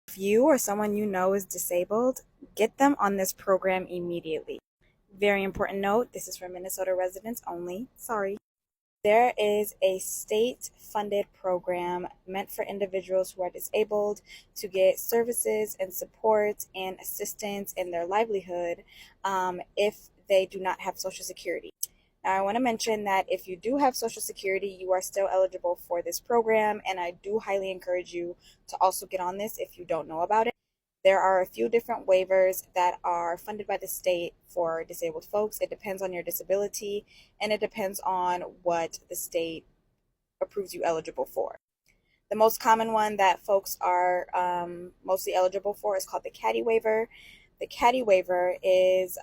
If you or someone you know is disabled, get them on this program immediately. Very important note, this is for Minnesota residents only. Sorry. There is a state funded program meant for individuals who are disabled to get services and support and assistance in their livelihood if they do not have Social Security. Now, I want to mention that if you do have Social Security, you are still eligible for this program, and I do highly encourage you to also get on this if you don't know about it. There are a few different waivers that are funded by the state for disabled folks. It depends on your disability, and it depends on what the state approves you eligible for. The most common one that folks are mostly eligible for is called the CADDY waiver. The CADDY waiver is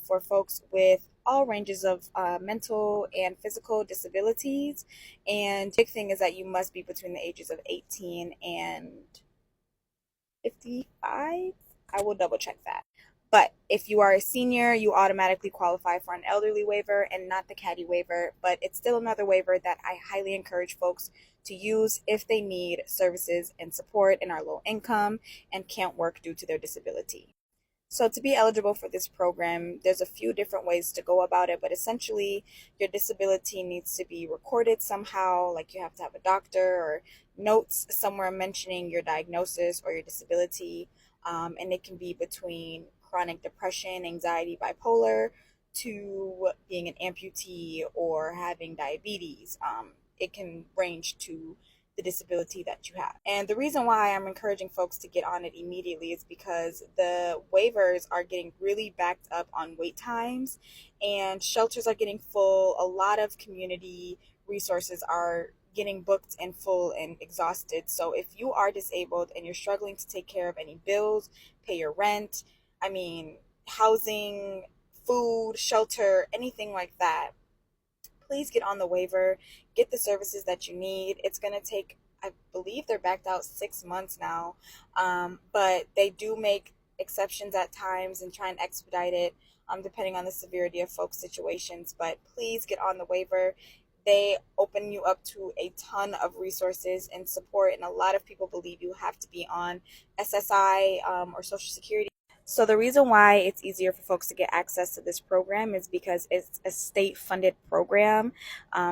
for folks with all ranges of mental and physical disabilities. And the big thing is that you must be between the ages of 18 and 55. I will double check that. But if you are a senior, you automatically qualify for an elderly waiver and not the CADDY waiver. But it's still another waiver that I highly encourage folks to use if they need services and support and are low income and can't work due to their disability. So to be eligible for this program, there's a few different ways to go about it, but essentially your disability needs to be recorded somehow, like you have to have a doctor or notes somewhere mentioning your diagnosis or your disability. And it can be between chronic depression, anxiety, bipolar, to being an amputee or having diabetes. It can range to the disability that you have. And the reason why I'm encouraging folks to get on it immediately is because the waivers are getting really backed up on wait times and shelters are getting full. A lot of community resources are getting booked and full and exhausted. So if you are disabled and you're struggling to take care of any bills, pay your rent, housing, food, shelter, anything like that, please get on the waiver, get the services that you need. It's going to take, I believe they're backed out 6 months now, but they do make exceptions at times and try and expedite it depending on the severity of folks' situations. But please get on the waiver. They open you up to a ton of resources and support, and a lot of people believe you have to be on SSI or Social Security. So the reason why it's easier for folks to get access to this program is because it's a state funded program.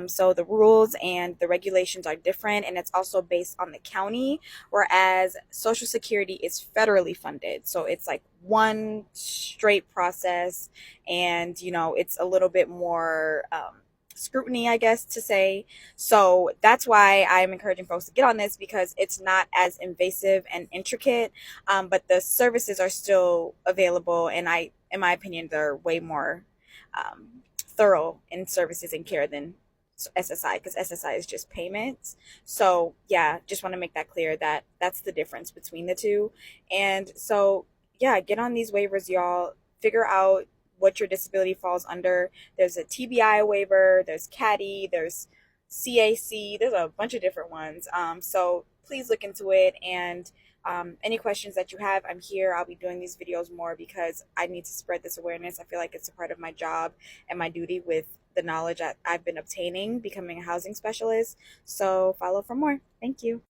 So the rules and the regulations are different, and it's also based on the county, whereas Social Security is federally funded. So it's like one straight process, and it's a little bit more scrutiny, I guess to say. So that's why I'm encouraging folks to get on this, because it's not as invasive and intricate, but the services are still available, and in my opinion, they're way more thorough in services and care than SSI, because SSI is just payments. So yeah, just want to make that clear that that's the difference between the two. And so yeah, get on these waivers, y'all. Figure out what your disability falls under. There's a TBI waiver, there's CADDY, there's CAC, there's a bunch of different ones. So please look into it, and any questions that you have, I'm here. I'll be doing these videos more because I need to spread this awareness. I feel like it's a part of my job and my duty with the knowledge that I've been obtaining becoming a housing specialist. So follow for more. Thank you.